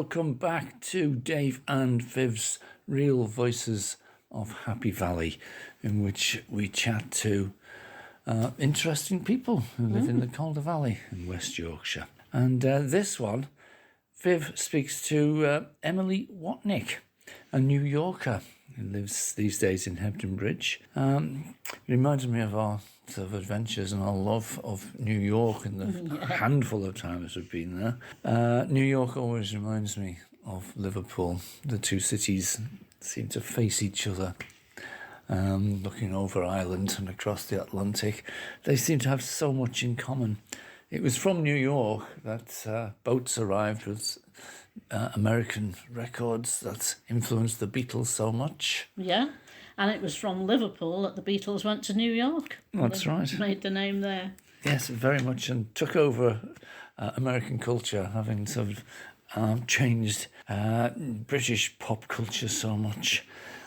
welcome back to Dave and Viv's Real Voices of Happy Valley, in which we chat to interesting people who live in the Calder Valley in West Yorkshire. And this one, Viv speaks to Emily Watnick, a New Yorker who lives these days in Hebden Bridge. It reminds me of our sort of adventures and our love of New York and the handful of times we've been there. New York always reminds me of Liverpool. The two cities seem to face each other, looking over Ireland and across the Atlantic. They seem to have so much in common. It was from New York that boats arrived with American records that influenced the Beatles so much. Yeah, and it was from Liverpool that the Beatles went to New York. That's right. Made the name there. Yes, very much, and took over American culture, having sort of changed British pop culture so much.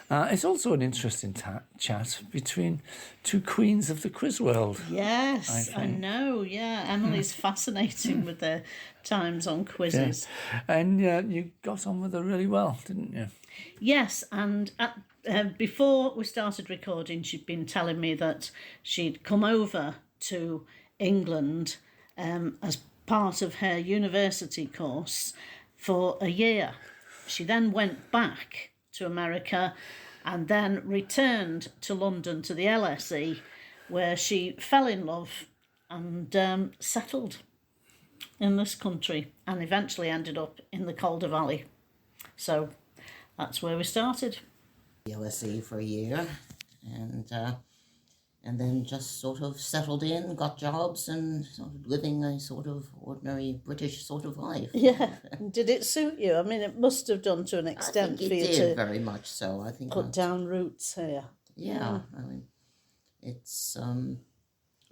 It's also an interesting chat between two queens of the quiz world. Yes, I know, yeah. Emily's fascinating with their times on quizzes. Yeah. And you got on with her really well, didn't you? Yes, and before we started recording, she'd been telling me that she'd come over to England as part of her university course for a year. She then went back to America and then returned to London to the LSE, where she fell in love and settled in this country and eventually ended up in the Calder Valley. So that's where we started. The LSE for a year, and then just sort of settled in, got jobs, and sort of living a sort of ordinary British sort of life. Yeah. Did it suit you? I mean, it must have done to an extent for you to very much so. I think put down roots here. Yeah, I mean, it's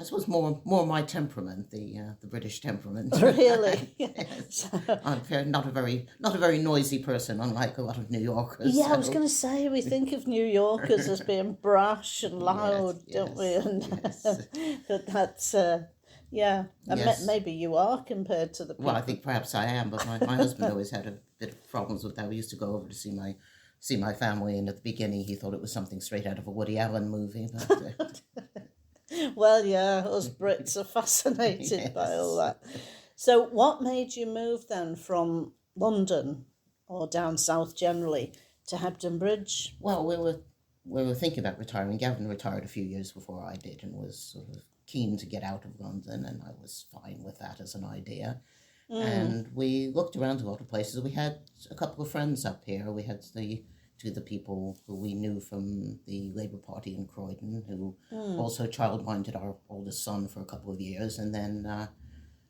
I suppose more my temperament, the British temperament. Really? Yes. I'm not a very noisy person, unlike a lot of New Yorkers. Yeah, so. I was going to say, we think of New Yorkers as being brash and loud, don't we? And that's yeah. And maybe you are compared to the people. Well, I think perhaps I am, but my husband always had a bit of problems with that. We used to go over to see my family, and at the beginning he thought it was something straight out of a Woody Allen movie. But, well, yeah, us Brits are fascinated by all that. So what made you move then from London, or down south generally, to Hebden Bridge? Well, we were thinking about retiring. Gavin retired a few years before I did and was sort of keen to get out of London, and I was fine with that as an idea. And we looked around a lot of places. We had a couple of friends up here. We had two of the people who we knew from the Labour Party in Croydon, who also childminded our oldest son for a couple of years, and then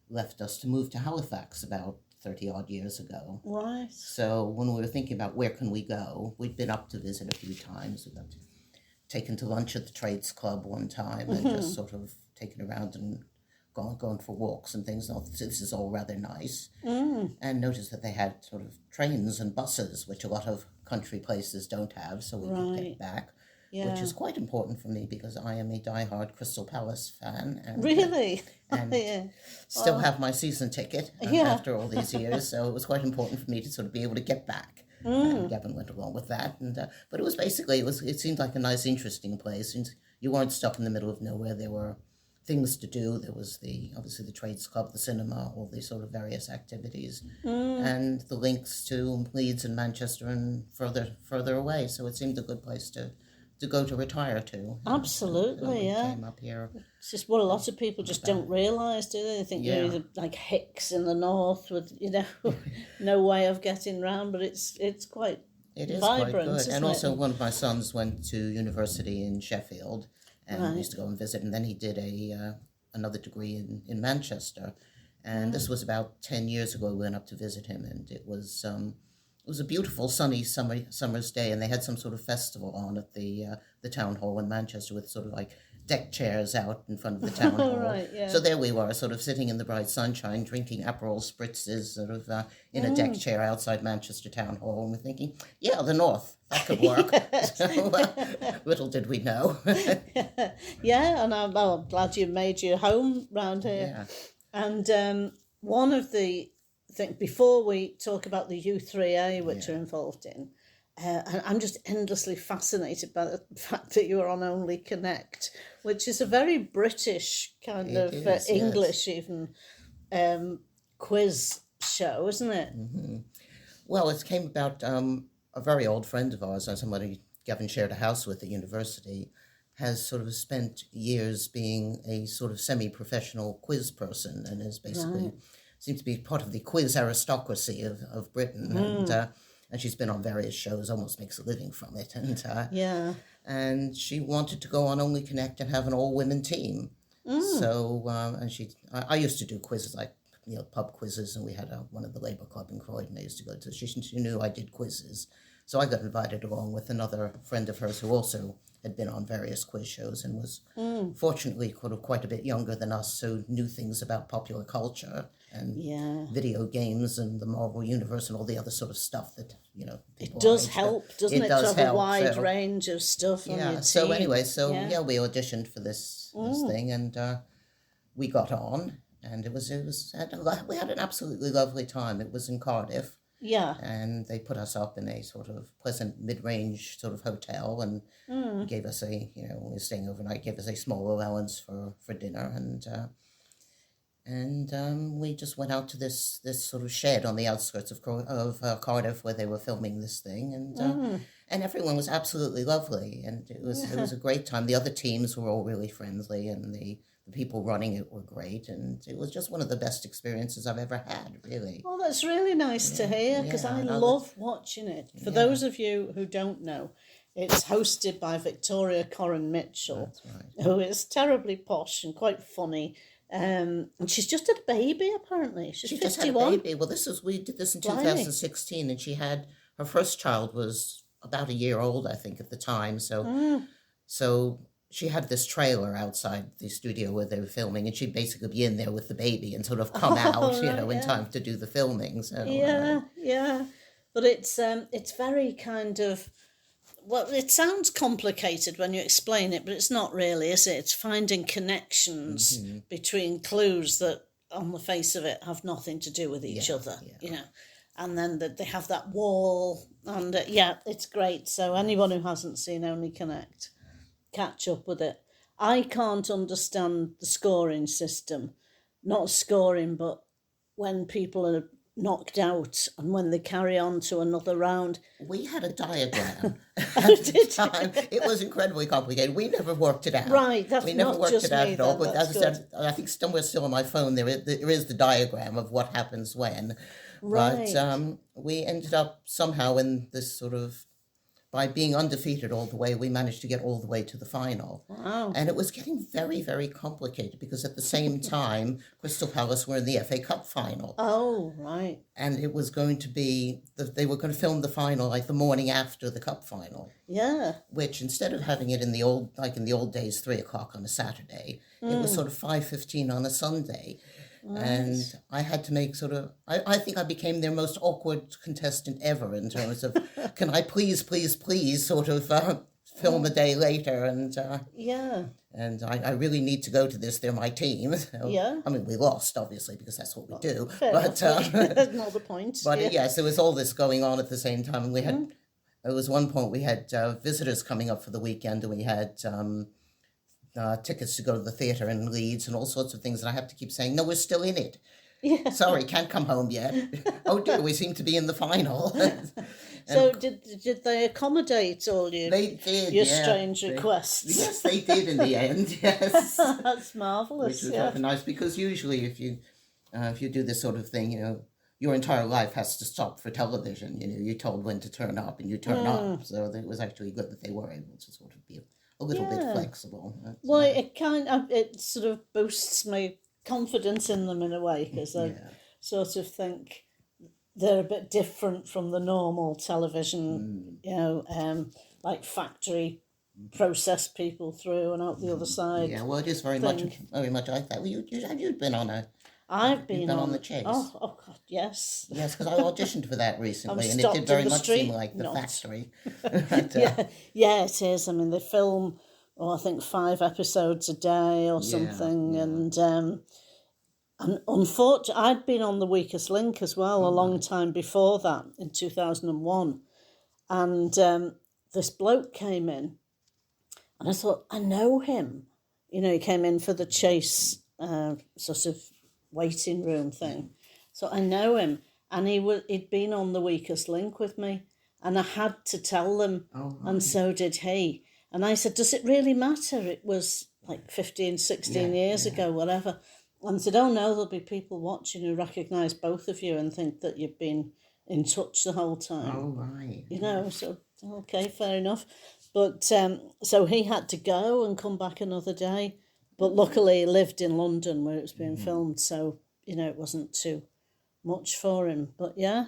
left us to move to Halifax about 30-odd years ago. Right. So when we were thinking about where can we go, we'd been up to visit a few times. We got taken to lunch at the Trades Club one time and just sort of taken around and gone for walks and things. This is all rather nice. And noticed that they had sort of trains and buses, which a lot of country places don't have, so we could get back, which is quite important for me because I am a diehard Crystal Palace fan. And, really? And still have my season ticket after all these years, so it was quite important for me to sort of be able to get back. And Gavin went along with that, and but it was basically, it seemed like a nice, interesting place, and you weren't stuck in the middle of nowhere. There were things to do. There was obviously the Trades Club, the cinema, all these sort of various activities, and the links to Leeds and Manchester and further away. So it seemed a good place to go to retire to. Absolutely, yeah. Came up here. It's just what a lot of people just don't realise, do they? They think you're either like Hicks in the north with, no way of getting round, but it's quite vibrant, quite good. And also it? one of my sons went to university in Sheffield, and used to go and visit, and then he did another degree in Manchester, and this was about 10 years ago. We went up to visit him, and it was a beautiful sunny summer's day, and they had some sort of festival on at the town hall in Manchester with sort of like deck chairs out in front of the town hall. Right, yeah. So there we were, sort of sitting in the bright sunshine, drinking Aperol spritzes, sort of in a deck chair outside Manchester Town Hall, and we're thinking, yeah, the north, that could work. So, little did we know. Yeah, and I'm glad you made your home round here. Yeah. And one of the think before we talk about the U3A, which you're involved in, I'm just endlessly fascinated by the fact that you are on Only Connect, which is a very British kind of English even quiz show, isn't it? Mm-hmm. Well, it came about a very old friend of ours, somebody Gavin shared a house with at university, has sort of spent years being a sort of semi-professional quiz person and is basically seems to be part of the quiz aristocracy of Britain. And she's been on various shows, almost makes a living from it. And she wanted to go on Only Connect and have an all-women team. So, I used to do quizzes like, pub quizzes, and we had one at the Labour Club in Croydon I used to go to. She knew I did quizzes. So I got invited along with another friend of hers who also had been on various quiz shows and was fortunately quite a bit younger than us, so knew things about popular culture and video games and the Marvel Universe and all the other sort of stuff that, it does help, doesn't it? To have a wide so, range of stuff on your team. So anyway, we auditioned for this thing, and we got on, and we had an absolutely lovely time. It was in Cardiff. Yeah. And they put us up in a sort of pleasant mid-range sort of hotel and gave us when we were staying overnight, gave us a small allowance for dinner, and we just went out to this sort of shed on the outskirts of Cardiff where they were filming this thing, and everyone was absolutely lovely, and it was a great time. The other teams were all really friendly, and the people running it were great, and it was just one of the best experiences I've ever had, really. Oh, that's really nice to hear, because I love watching it. For those of you who don't know, it's hosted by Victoria Corrin Mitchell, who is terribly posh and quite funny. And she's just had a baby, apparently. She's 51. Just had a baby. Well, we did this in 2016, and she had, her first child was about a year old, I think, at the time. So she had this trailer outside the studio where they were filming, and she'd basically be in there with the baby and sort of come out, in time to do the filming. So but it's very kind of, well, it sounds complicated when you explain it, but it's not really, is it? It's finding connections between clues that, on the face of it, have nothing to do with each other, and then that they have that wall, and it's great. So anyone who hasn't seen Only Connect, catch up with it. I can't understand the scoring system. Not scoring, but when people are knocked out and when they carry on to another round. We had a diagram at the time. It was incredibly complicated. We never worked it out. Right, that's we never not worked just it out me, at all. then. But as I said, I think somewhere still on my phone there is the diagram of what happens when. Right. But we ended up somehow in this sort of, by being undefeated all the way, we managed to get all the way to the final. Wow. And it was getting very, very complicated because at the same time, Crystal Palace were in the FA Cup final. Oh, right. And it was going to be, they were going to film the final like the morning after the cup final. Yeah. Which instead of having it in the old days, 3:00 on a Saturday, it was sort of 5:15 on a Sunday. Right. And I had to make sort of, I think I became their most awkward contestant ever in terms of, can I please sort of film a day later? And and I really need to go to this. They're my team. So, I mean, we lost, obviously, because that's what we do. But that's not the point. But yes, there was all this going on at the same time. And we had, there was one point we had visitors coming up for the weekend, and we had tickets to go to the theatre in Leeds and all sorts of things, and I have to keep saying, no, we're still in it. Yeah. Sorry, can't come home yet. Oh dear, we seem to be in the final. So did they accommodate all your strange requests? Yes, they did in the end, yes. That's marvellous. Which was rather nice, because usually if you do this sort of thing, your entire life has to stop for television. You're told when to turn up, and you turn up. So it was actually good that they were able to sort of be a little bit flexible. Well, it sort of boosts my confidence in them in a way, because I sort of think they're a bit different from the normal television, like factory process people through and out the other side. Yeah, well, it is very much like that. Well, you've been on a... I've been on the Chase. Oh God, yes. Yes, because I auditioned for that recently, and it did very much seem like the factory. But, yeah, it is. I mean, they film, I think 5 episodes a day or something, and And unfortunately, I'd been on the weakest link as well a long time before that, in 2001. And this bloke came in, and I thought, I know him. You know, he came in for the Chase sort of waiting room thing. So I know him. And he'd been on the weakest link with me. And I had to tell them, and so did he. And I said, does it really matter? It was like 15, 16 years ago, whatever. And I said, oh no, there'll be people watching who recognise both of you and think that you've been in touch the whole time. Oh, right. You know, so, okay, fair enough. But so he had to go and come back another day. But luckily he lived in London where it was being filmed. So, you know, it wasn't too much for him. But yeah.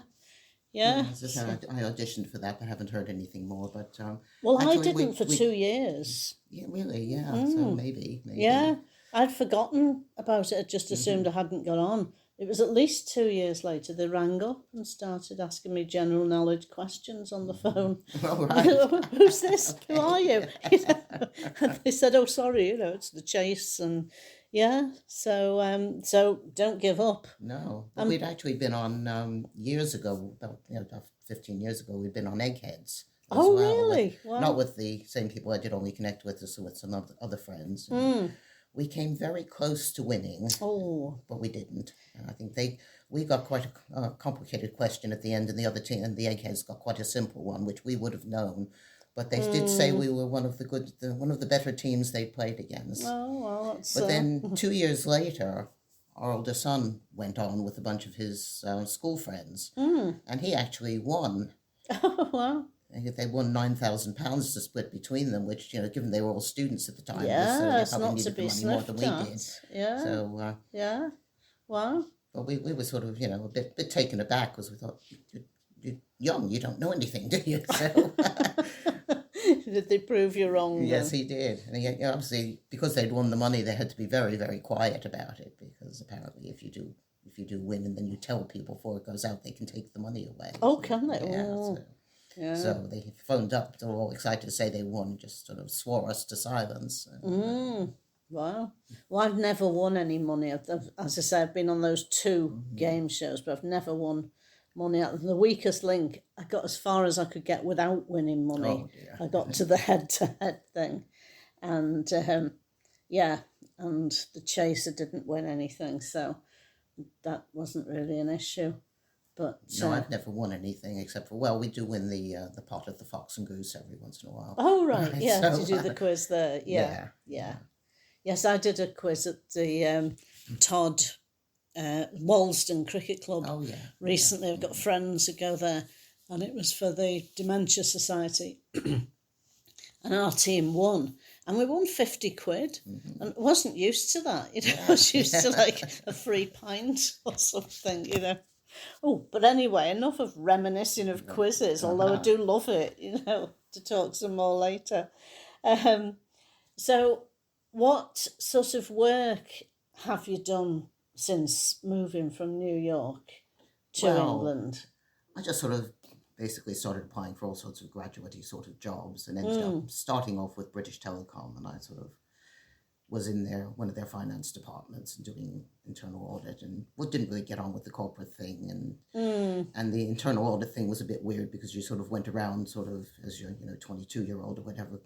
As I said, I auditioned for that, but haven't heard anything more. But well, actually, I didn't for 2 years. Yeah, really, yeah. So maybe. Yeah, I'd forgotten about it. I just assumed I hadn't got on. It was at least 2 years later they rang up and started asking me general knowledge questions on the phone. All right. Who's this? Who are you? You know? And they said, "Oh, sorry, you know, it's the Chase." And yeah, so don't give up. No, but we'd actually been on years ago, about 15 years ago. We'd been on Eggheads. Oh, really? Wow. Not with the same people I did only connect with, so with some other friends. We came very close to winning, but we didn't. And I think we got quite a complicated question at the end, and the other team and the Eggheads got quite a simple one, which we would have known. But they did say we were one of the better teams they played against. Oh, well, that's... But then 2 years later, our older son went on with a bunch of his school friends, and he actually won. Oh, wow. They won £9,000 to split between them, which, you know, given they were all students at the time, yeah, it's they probably not to needed be the money more than we sniffed did. at. Yeah. So yeah. Wow. but we were sort of, you know, a bit taken aback because we thought, you're young, you don't know anything, do you? So did they prove you wrong? Yes, he did. And he, obviously, because they'd won the money, they had to be very, very quiet about it, because apparently if you do win and then you tell people before it goes out, they can take the money away. Oh, can they? Yeah. Oh. Yeah. So they phoned up, they were all excited to say they won, just sort of swore us to silence. Wow. Well, I've never won any money. As I say, I've been on those two game shows, but I've never won money out of the weakest link. I got as far as I could get without winning money. Oh, dear. I got to the head-to-head thing. And, and the Chaser didn't win anything, so that wasn't really an issue. But no, I've never won anything except for, well, we do win the pot at the Fox and Goose every once in a while. Oh, right, yeah, So, to do the quiz there. Yeah. Yes, I did a quiz at the Walsden Cricket Club recently. I've got friends who go there, and it was for the Dementia Society. And our team won. And we won 50 quid. And I wasn't used to that. You know, I was used to like a free pint or something, you know. Oh, but anyway, enough of reminiscing of quizzes, although I do love it, you know, to talk some more later. So what sort of work have you done since moving from New York to England? I just sort of basically started applying for all sorts of graduate-y sort of jobs and ended up starting off with British Telecom, and I sort of was in one of their finance departments and doing internal audit, and didn't really get on with the corporate thing, and the internal audit thing was a bit weird because you sort of went around sort of as your 22-year-old or whatever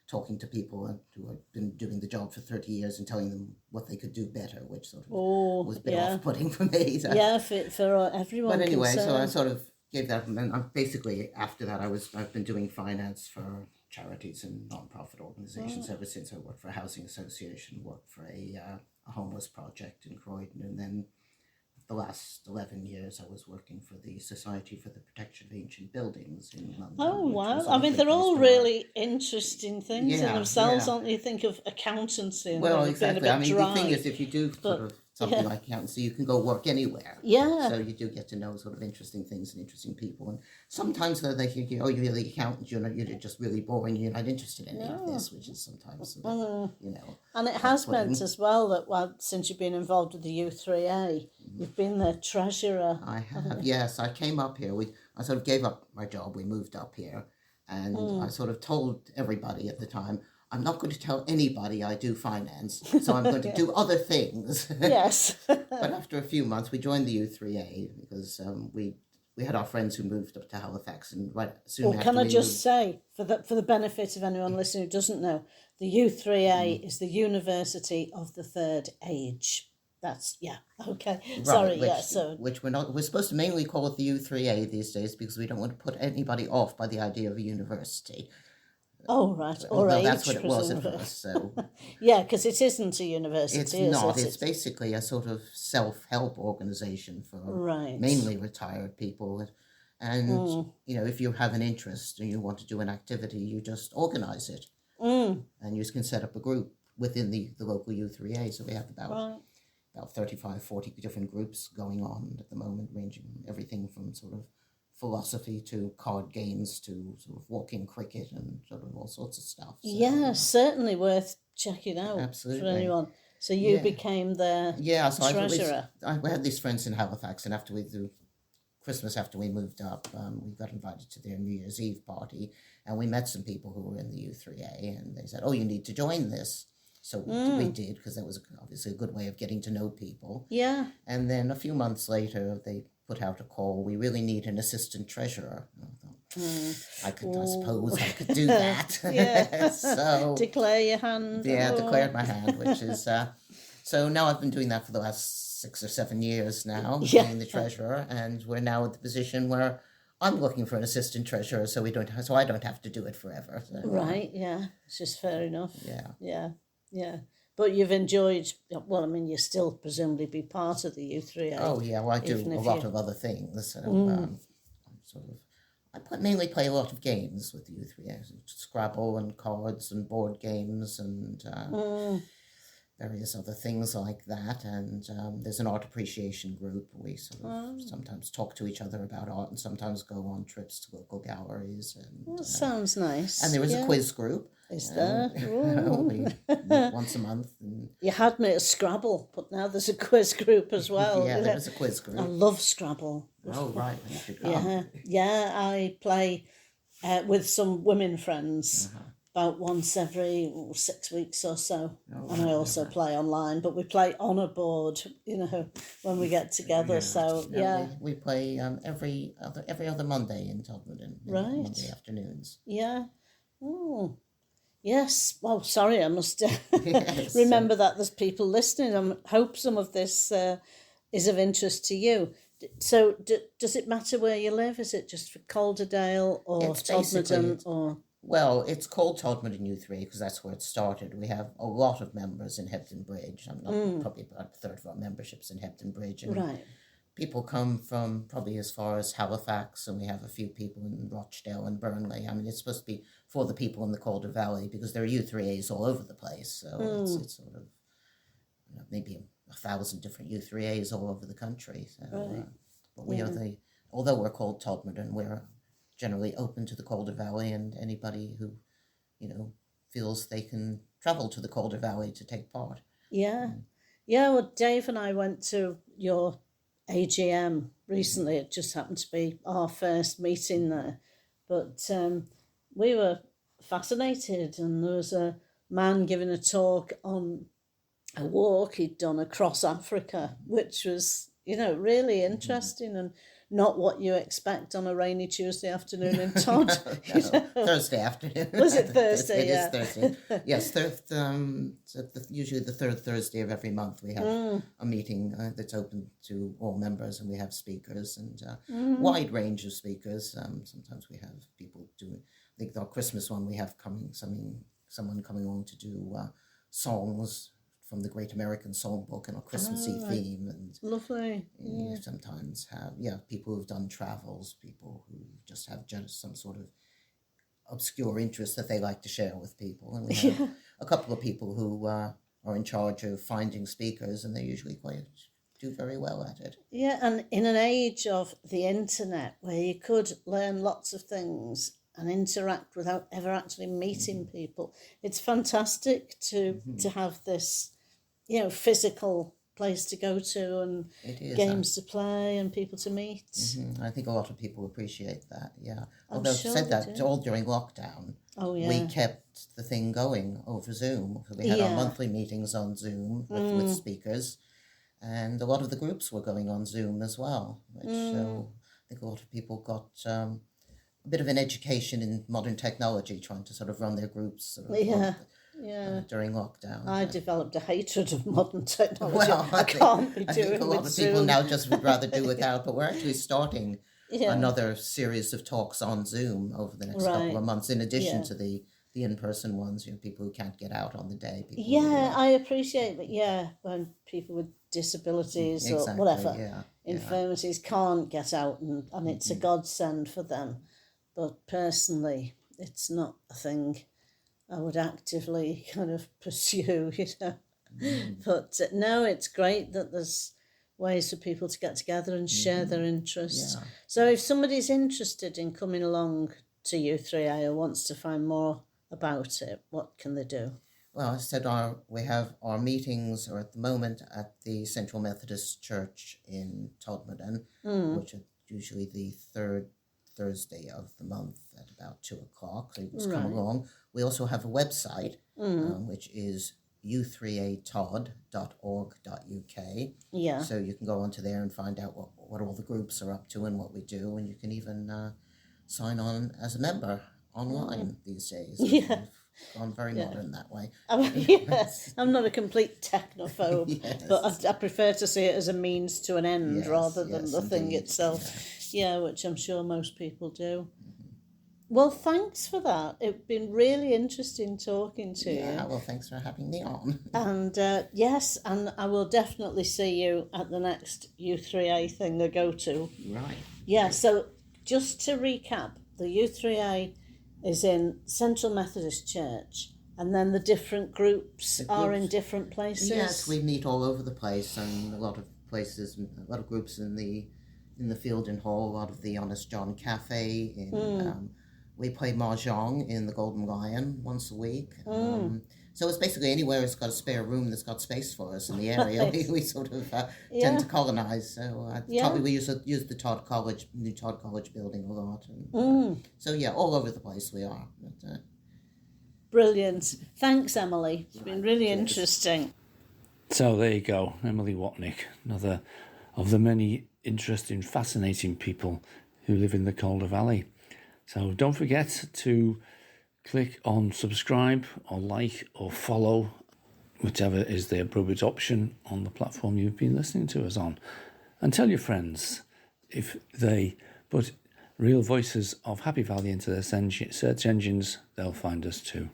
talking to people who had been doing the job for 30 years and telling them what they could do better, which sort of was a bit off-putting for me. So. Yeah, for everyone. But anyway, concerned. so I sort of gave that, and then basically after that I've been doing finance for charities and non-profit organisations ever since. I worked for a housing association, worked for a homeless project in Croydon, and then the last 11 years I was working for the Society for the Protection of Ancient Buildings in London. Oh, wow. I mean, they're all really interesting things in themselves, aren't they? You think of accountancy and exactly. I mean, the thing is, if you do sort of something like accountancy, you can go work anywhere. Yeah. So you do get to know sort of interesting things and interesting people. And sometimes though they think, you're the accountant, you're just really boring, you're not interested in any of this, which is sometimes, And it has meant as well that since you've been involved with the U3A, you've been their treasurer. I have, yes. I came up here. I sort of gave up my job. We moved up here. And I sort of told everybody at the time, I'm not going to tell anybody I do finance, so I'm going to do other things. Yes. But after a few months, we joined the U3A because we had our friends who moved up to Halifax, and right soon after Can I we just moved, say, for the benefit of anyone listening who doesn't know, the U3A is the University of the Third Age. That's, okay. right, Sorry, which, which we're supposed to mainly call it the U3A these days because we don't want to put anybody off by the idea of a university. Oh, right. Or Although age, that's what it was at presumably. first. So Yeah, because it isn't a university, it's is not. it? It's basically a sort of self-help organization for Right. mainly retired people. And, if you have an interest and you want to do an activity, you just organize it. And you can set up a group within the local U3A. So we have about 35, 40 different groups going on at the moment, ranging everything from sort of philosophy to card games to sort of walking cricket and sort of all sorts of stuff. So, certainly worth checking out absolutely. for anyone. So you became their so treasurer. we had these friends in Halifax, and after we do Christmas, after we moved up, we got invited to their New Year's Eve party, and we met some people who were in the U3A, and they said, "Oh, you need to join this." So we did, because that was obviously a good way of getting to know people. Yeah. And then a few months later, they put out a call, "We really need an assistant treasurer." And I thought, I suppose I could do that. Yeah. So Declare your hand. yeah, declared my hand, which is so now I've been doing that for the last 6 or 7 years now, being the treasurer, and we're now at the position where I'm looking for an assistant treasurer, so I don't have to do it forever. So, Right. Yeah. It's just fair enough. Yeah. Yeah. Yeah. But you've enjoyed, well, I mean, you still presumably be part of the U3A. Oh, yeah, well, I do a lot of other things. So, I'm mainly play a lot of games with the U3A, Scrabble and cards and board games and various other things like that. And there's an art appreciation group. We sort of sometimes talk to each other about art and sometimes go on trips to local galleries. And That sounds nice. and there is a quiz group. Is there? We meet once a month. And You had me at Scrabble, but now there's a quiz group as well. yeah, there is a quiz group. I love Scrabble. Oh, right. You should come. Yeah, I play with some women friends about once every 6 weeks or so. And I also play online, but we play on a board, when we get together. So, We play every other Monday in Todmorden. Right. Monday afternoons. Yeah. Oh. Yes. Well, sorry, I must Yes. remember that there's people listening. I hope some of this is of interest to you. So, does it matter where you live? Is it just for Calderdale or It's Todmorden or? Well, it's called Todmorden U3 because that's where it started. We have a lot of members in Hebden Bridge. I'm not probably about a third of our memberships in Hebden Bridge, and Right. people come from probably as far as Halifax, and we have a few people in Rochdale and Burnley. I mean, it's supposed to be for the people in the Calder Valley because there are U3As all over the place. So it's sort of maybe 1,000 different U3As all over the country. So, but we are although we're called Todmorden, we're generally open to the Calder Valley and anybody who, feels they can travel to the Calder Valley to take part. Yeah. Yeah, well, Dave and I went to your AGM recently. It just happened to be our first meeting there. But we were fascinated, and there was a man giving a talk on a walk he'd done across Africa, which was, really interesting and not what you expect on a rainy Tuesday afternoon in Todd. Thursday afternoon. Was it Thursday? It is Thursday. Yes, usually the third Thursday of every month we have a meeting that's open to all members, and we have speakers and wide range of speakers. Sometimes we have people doing. I think our Christmas one we have someone coming along to do songs from the Great American Songbook and a Christmassy theme, and Lovely. you sometimes have people who've done travels, people who just have some sort of obscure interest that they like to share with people, and we have a couple of people who are in charge of finding speakers, and they usually do very well at it. Yeah, and in an age of the internet where you could learn lots of things and interact without ever actually meeting people, it's fantastic to have this physical place to go to and It is. games to play and people to meet. I think a lot of people appreciate that, yeah. I'm Although sure said they that do. all during lockdown, Oh, yeah. we kept the thing going over Zoom. We had our monthly meetings on Zoom with speakers, and a lot of the groups were going on Zoom as well, which so I think a lot of people got a bit of an education in modern technology, trying to sort of run their groups sort of, during lockdown. I developed a hatred of modern technology. Well, I can't be I doing think a lot with of people Zoom. now just would rather do without, but we're actually starting another series of talks on Zoom over the next couple of months, in addition to the in-person ones, people who can't get out on the day. I appreciate that, when people with disabilities or whatever, infirmities can't get out, and it's a godsend for them. But personally, it's not a thing I would actively kind of pursue, But no, it's great that there's ways for people to get together and share their interests. Yeah. So if somebody's interested in coming along to U3A or wants to find more about it, what can they do? Well, I said we have our meetings are at the moment at the Central Methodist Church in Todmorden, which is usually the third Thursday of the month at about 2:00. So you can come along. We also have a website, which is u3atod.org.uk. Yeah. So you can go onto there and find out what all the groups are up to and what we do, and you can even sign on as a member online these days. Yeah. We've gone very modern that way. Yes, I'm not a complete technophobe, but I prefer to see it as a means to an end rather than the thing itself. Yeah, which I'm sure most people do. Well, thanks for that. It's been really interesting talking to you. Yeah, well, thanks for having me on. And yes, and I will definitely see you at the next U3A thing I go to. Right. Yeah, so just to recap, the U3A is in Central Methodist Church, and then the different groups are in different places. Yes, we meet all over the place, and a lot of places, a lot of groups in the Fielding Hall, a lot of the Honest John Cafe. We play mahjong in the Golden Lion once a week. So it's basically anywhere it's got a spare room that's got space for us in the area. We sort of tend to colonize. So probably we use the new Todd College building a lot. And, so yeah, all over the place we are. But, Brilliant. Thanks, Emily. It's been really interesting. So there you go, Emily Watnick, another of the many interesting, fascinating people who live in the Calder Valley. So don't forget to click on subscribe or like or follow, whichever is the appropriate option on the platform you've been listening to us on. And tell your friends, if they put Real Voices of Happy Valley into their search engines, they'll find us too.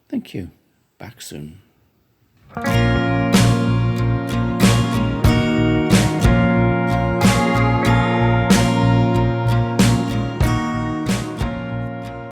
Thank you. Back soon.